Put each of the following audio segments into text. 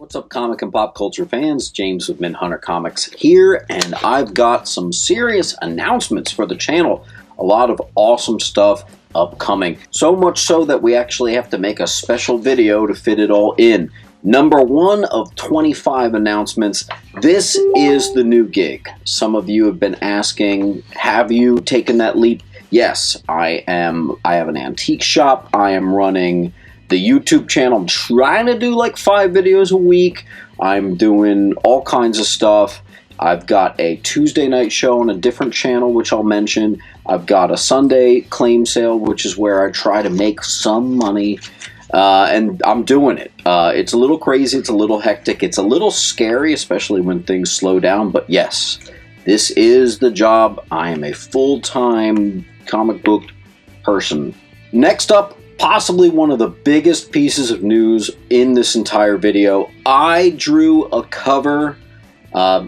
What's up, comic and pop culture fans? James with Minhunter Comics here, and I've got some serious announcements for the channel. A lot of awesome stuff upcoming. So much so that we actually have to make a special video to fit it all in. Number 1 of 25 announcements. This is the new gig. Some of you have been asking, have you taken that leap? Yes, I am. I have an antique shop. I am running the YouTube channel. I'm trying to do like 5 videos a week. I'm doing all kinds of stuff. I've got a Tuesday night show on a different channel, which I'll mention. I've got a Sunday claim sale, which is where I try to make some money. And I'm doing it. It's a little crazy. It's a little hectic. It's a little scary, especially when things slow down. But yes, this is the job. I am a full-time comic book person. Next up, possibly one of the biggest pieces of news in this entire video. I drew a cover,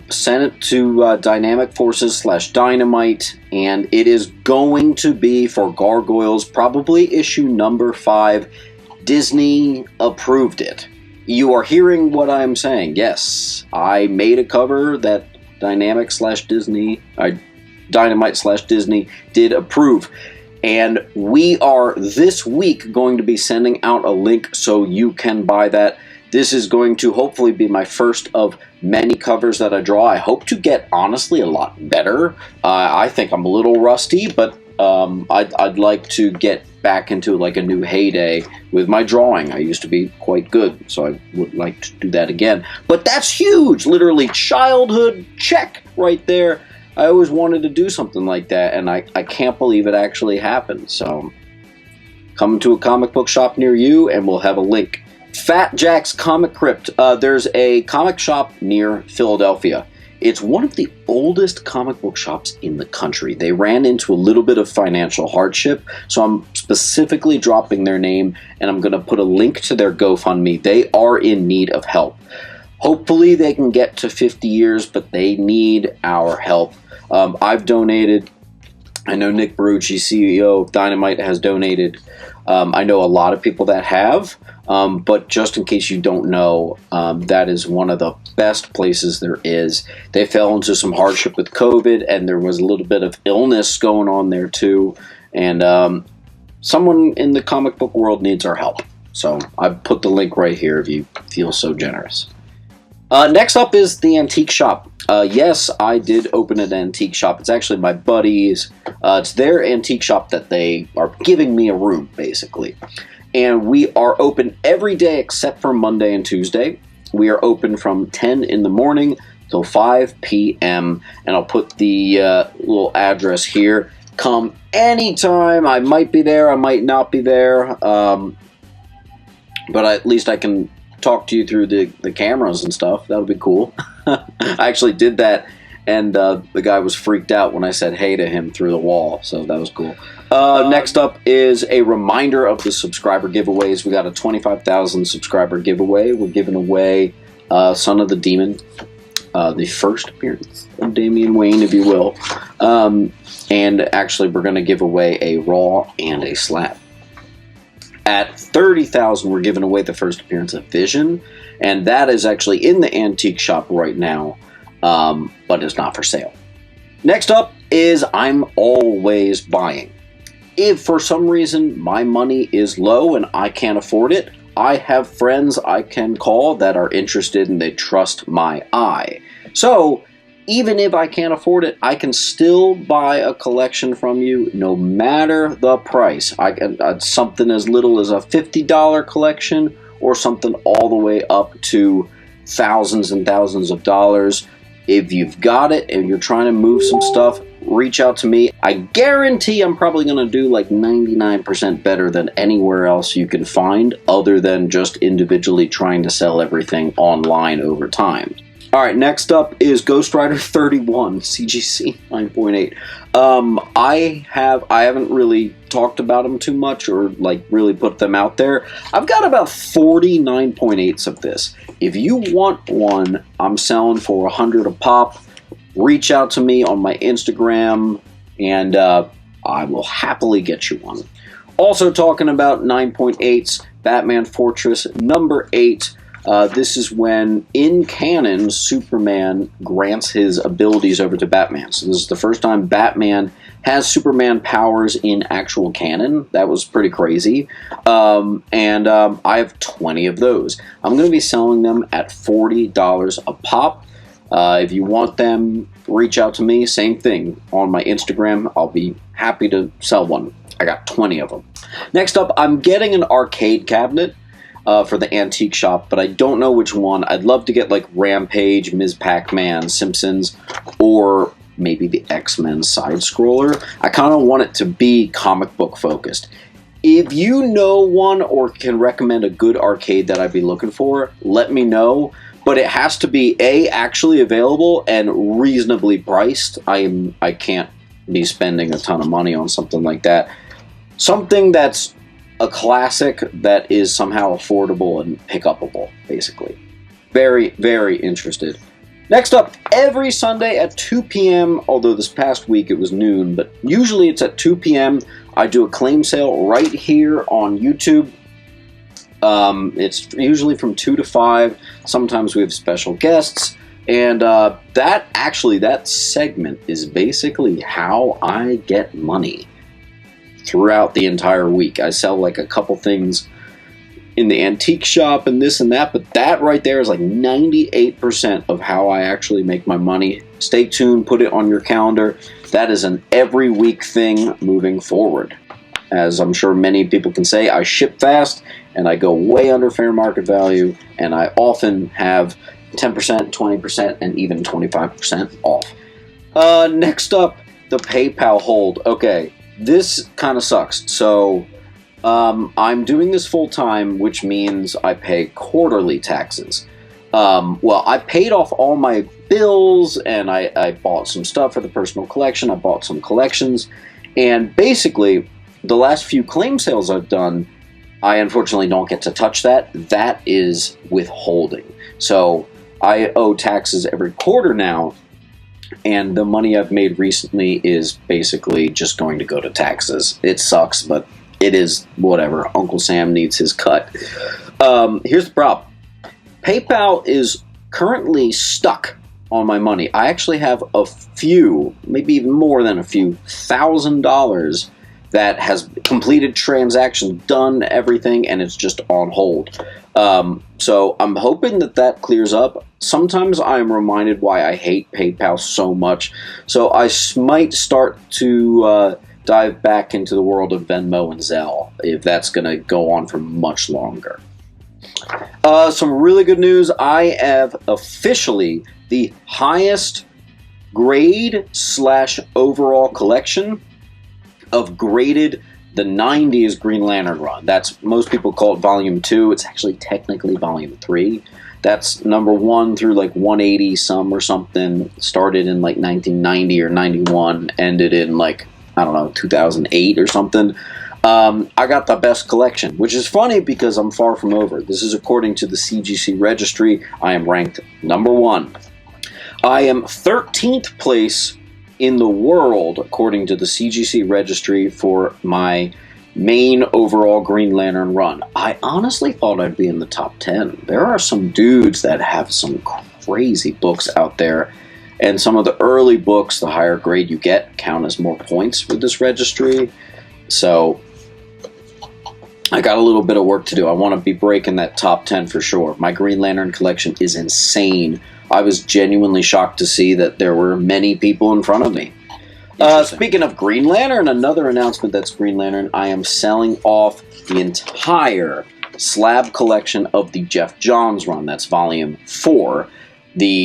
sent it to Dynamic Forces / Dynamite, and it is going to be for Gargoyles, probably issue number 5. Disney approved it. You are hearing what I'm saying. Yes, I made a cover that Dynamic / Disney, Dynamite / Disney did approve. And we are this week going to be sending out a link so you can buy that. This is going to hopefully be my first of many covers that I draw. I hope to get, honestly, a lot better. I think I'm a little rusty, but I'd like to get back into like a new heyday with my drawing. I used to be quite good, so I would like to do that again. But that's huge! Literally, childhood check right there. I always wanted to do something like that, and I can't believe it actually happened. So, come to a comic book shop near you, and we'll have a link. Fat Jack's Comic Crypt. There's a comic shop near Philadelphia. It's one of the oldest comic book shops in the country. They ran into a little bit of financial hardship, so I'm specifically dropping their name, and I'm going to put a link to their GoFundMe. They are in need of help. Hopefully they can get to 50 years, but they need our help. I've donated. I know Nick Barucci, CEO of Dynamite, has donated. I know a lot of people that have, but just in case you don't know, that is one of the best places there is. They fell into some hardship with COVID, and there was a little bit of illness going on there too, and someone in the comic book world needs our help. So I've put the link right here if you feel so generous. Next up is the antique shop. Yes, I did open an antique shop. It's actually my buddies. It's their antique shop that they are giving me a room, basically. And we are open every day except for Monday and Tuesday. We are open from 10 in the morning till 5 p.m. And I'll put the little address here. Come anytime. I might be there. I might not be there. But at least I can talk to you through the cameras and stuff. That would be cool. I actually did that, and the guy was freaked out when I said hey to him through the wall, so that was cool. Next up is a reminder of the subscriber giveaways. We got a 25,000 subscriber giveaway. We're giving away Son of the Demon, the first appearance of Damian Wayne, if you will. And actually, we're going to give away a Raw and a Slap. At 30,000, we're giving away the first appearance of Vision, and that is actually in the antique shop right now, but it's not for sale. Next up is I'm always buying. If for some reason my money is low and I can't afford it, I have friends I can call that are interested and they trust my eye. So, even if I can't afford it, I can still buy a collection from you no matter the price. I can something as little as a $50 collection or something all the way up to thousands and thousands of dollars. If you've got it and you're trying to move some stuff, reach out to me. I guarantee I'm probably going to do like 99% better than anywhere else you can find other than just individually trying to sell everything online over time. Alright, next up is Ghost Rider 31, CGC 9.8. I haven't really talked about them too much or like really put them out there. I've got about 40 9.8s of this. If you want one, I'm selling for 100 a pop. Reach out to me on my Instagram and I will happily get you one. Also talking about 9.8s, Batman Fortress number 8. This is when, in canon, Superman grants his abilities over to Batman. So this is the first time Batman has Superman powers in actual canon. That was pretty crazy. I have 20 of those. I'm going to be selling them at $40 a pop. If you want them, reach out to me. Same thing on my Instagram. I'll be happy to sell one. I got 20 of them. Next up, I'm getting an arcade cabinet for the antique shop, but I don't know which one. I'd love to get like Rampage, Ms. Pac-Man, Simpsons, or maybe the X-Men side-scroller. I kind of want it to be comic book focused. If you know one or can recommend a good arcade that I'd be looking for, let me know. But it has to be A, actually available and reasonably priced. I can't be spending a ton of money on something like that. Something that's a classic that is somehow affordable and pick-upable, basically. Very, very interested. Next up, every Sunday at 2 p.m., although this past week it was noon, but usually it's at 2 p.m., I do a claim sale right here on YouTube. It's usually from 2 to 5. Sometimes we have special guests. And that segment is basically how I get money throughout the entire week. I sell like a couple things in the antique shop and this and that, but that right there is like 98% of how I actually make my money. Stay tuned, put it on your calendar. That is an every week thing moving forward. As I'm sure many people can say, I ship fast and I go way under fair market value, and I often have 10%, 20%, and even 25% off. Next up, the PayPal hold. Okay, this kind of sucks. So I'm doing this full time, which means I pay quarterly taxes. Well, I paid off all my bills, and I bought some stuff for the personal collection. I bought some collections, and basically, the last few claim sales I've done, I unfortunately don't get to touch that. That is withholding. So I owe taxes every quarter now, and the money I've made recently is basically just going to go to taxes. It sucks, but it is whatever. Uncle Sam needs his cut. Here's the problem. PayPal is currently stuck on my money. I actually have a few, maybe even more than a few, $1,000 that has completed transactions, done everything, and it's just on hold. So I'm hoping that clears up. Sometimes I'm reminded why I hate PayPal so much. So I might start to dive back into the world of Venmo and Zelle, if that's going to go on for much longer. Some really good news. I have officially the highest grade / overall collection of graded the 90s Green Lantern run. That's, most people call it Volume 2. It's actually technically Volume 3. That's number 1 through like 180 some or something. Started in like 1990 or 91. Ended in like, I don't know, 2008 or something. I got the best collection, which is funny because I'm far from over. This is according to the CGC registry. I am ranked number 1. I am 13th place in the world, according to the CGC registry, for my main overall Green Lantern run. I honestly thought I'd be in the top 10. There are some dudes that have some crazy books out there, and some of the early books, the higher grade you get, count as more points with this registry. So I got a little bit of work to do. I want to be breaking that top 10 for sure. My Green Lantern collection is insane. I was genuinely shocked to see that there were many people in front of me. Speaking of Green Lantern, another announcement that's Green Lantern, I am selling off the entire slab collection of the Geoff Johns run. That's Volume 4.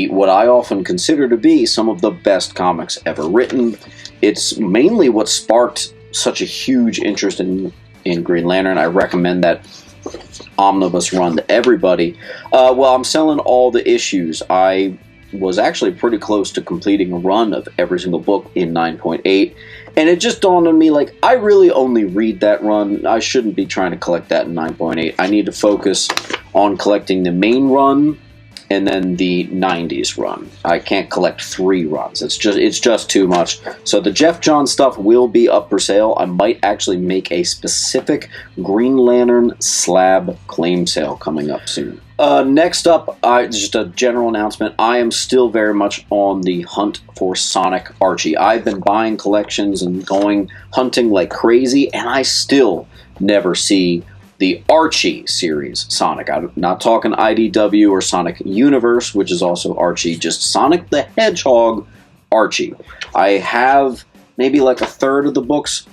What I often consider to be some of the best comics ever written. It's mainly what sparked such a huge interest in Green Lantern. I recommend that omnibus run to everybody. Well, I'm selling all the issues. I was actually pretty close to completing a run of every single book in 9.8, and it just dawned on me, like, I really only read that run. I shouldn't be trying to collect that in 9.8. I need to focus on collecting the main run and then the 90s run. I can't collect 3 runs. It's just too much. So the Geoff Johns stuff will be up for sale. I might actually make a specific Green Lantern slab claim sale coming up soon. Next up, just a general announcement. I am still very much on the hunt for Sonic Archie. I've been buying collections and going hunting like crazy, and I still never see the Archie series Sonic. I'm not talking IDW or Sonic Universe, which is also Archie, just Sonic the Hedgehog Archie. I have maybe like a third of the books,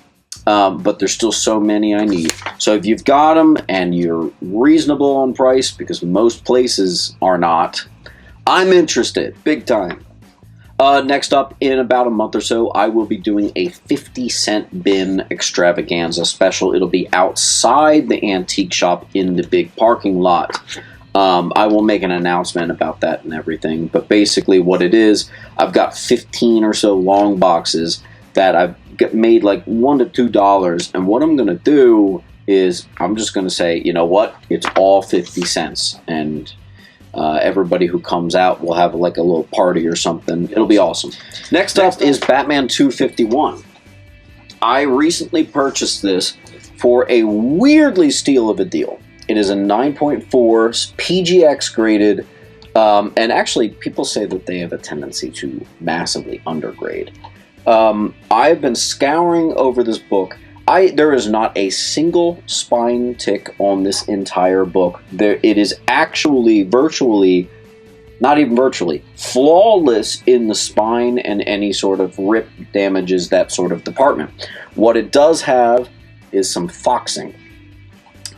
but there's still so many I need. So if you've got them and you're reasonable on price, because most places are not, I'm interested, big time. Next up, in about a month or so, I will be doing a 50-cent bin extravaganza special. It'll be outside the antique shop in the big parking lot. I will make an announcement about that and everything, but basically what it is, I've got 15 or so long boxes that I've made like $1 to $2, and what I'm going to do is I'm just going to say, you know what, it's all 50 cents, and everybody who comes out will have like a little party or something. It'll be awesome. Next up is Batman 251. I recently purchased this for a weirdly steal of a deal. It is a 9.4 PGX graded, and actually people say that they have a tendency to massively undergrade. I've been scouring over this book. There is not a single spine tick on this entire book. It is actually virtually, not even virtually, flawless in the spine and any sort of rip damages, that sort of department. What it does have is some foxing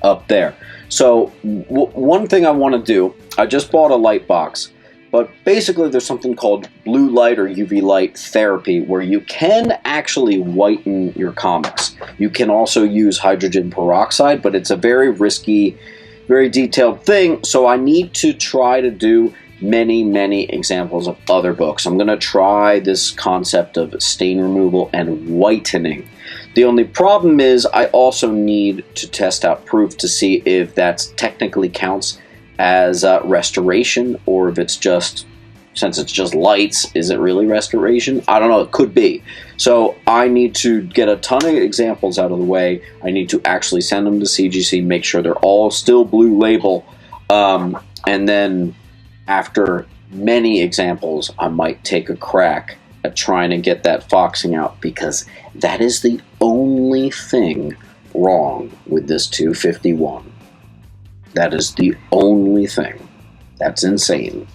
up there. So one thing I want to do, I just bought a light box. But basically there's something called blue light or UV light therapy where you can actually whiten your comics. You can also use hydrogen peroxide, but it's a very risky, very detailed thing, so I need to try to do many examples of other books. I'm going to try this concept of stain removal and whitening. The only problem is I also need to test out proof to see if that technically counts as restoration, or if it's just, since it's just lights, is it really restoration? I don't know, it could be. So I need to get a ton of examples out of the way. I need to actually send them to CGC, make sure they're all still blue label, and then after many examples, I might take a crack at trying to get that foxing out, because that is the only thing wrong with this 251. That is the only thing. That's insane.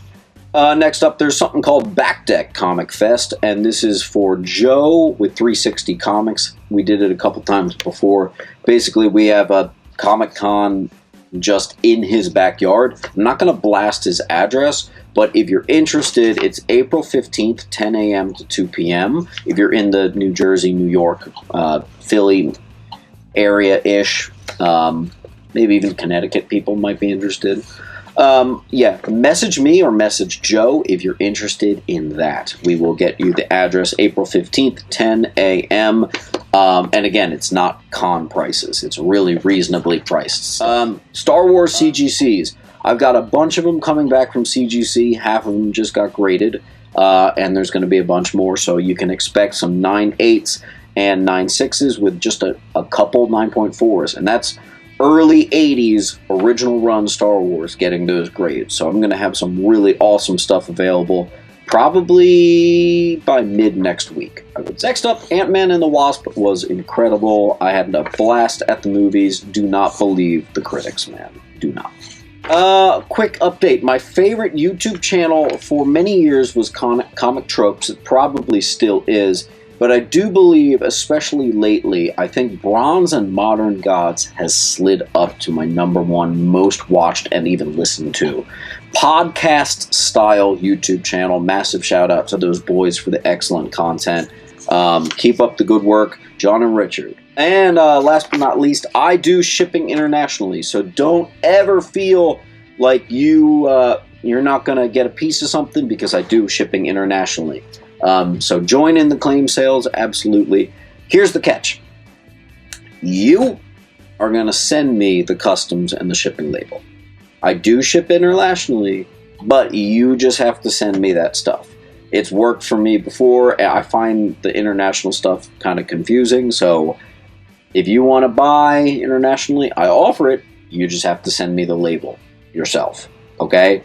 Next up, there's something called Backdeck Comic Fest, and this is for Joe with 360 Comics. We did it a couple times before. Basically, we have a Comic-Con just in his backyard. I'm not going to blast his address, but if you're interested, it's April 15th, 10 a.m. to 2 p.m. If you're in the New Jersey, New York, Philly area-ish, maybe even Connecticut people might be interested. Yeah, message me or message Joe if you're interested in that. We will get you the address April 15th, 10 a.m. And again, it's not con prices. It's really reasonably priced. Star Wars CGCs. I've got a bunch of them coming back from CGC. Half of them just got graded. And there's going to be a bunch more, so you can expect some 9.8s and 9.6s with just a couple 9.4s. And that's early 80s original run Star Wars getting those grades. So I'm going to have some really awesome stuff available probably by mid next week. Next up, Ant-Man and the Wasp was incredible. I had a blast at the movies. Do not believe the critics, man. Do not. Quick update. My favorite YouTube channel for many years was Comic Tropes. It probably still is. But I do believe, especially lately, I think Bronze and Modern Gods has slid up to my #1 most watched and even listened to podcast-style YouTube channel. Massive shout-out to those boys for the excellent content. Keep up the good work, John and Richard. And last but not least, I do shipping internationally, so don't ever feel like you're not going to get a piece of something, because I do shipping internationally. So join in the claim sales, absolutely. Here's the catch. You are going to send me the customs and the shipping label. I do ship internationally, but you just have to send me that stuff. It's worked for me before. I find the international stuff kind of confusing, so if you want to buy internationally, I offer it. You just have to send me the label yourself. Okay?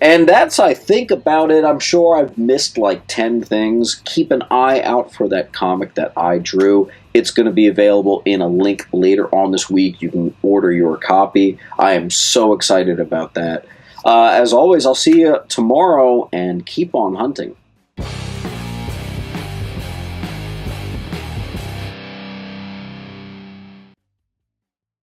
And that's, I think, about it. I'm sure I've missed like 10 things. Keep an eye out for that comic that I drew. It's going to be available in a link later on this week. You can order your copy. I am so excited about that. As always, I'll see you tomorrow, and keep on hunting.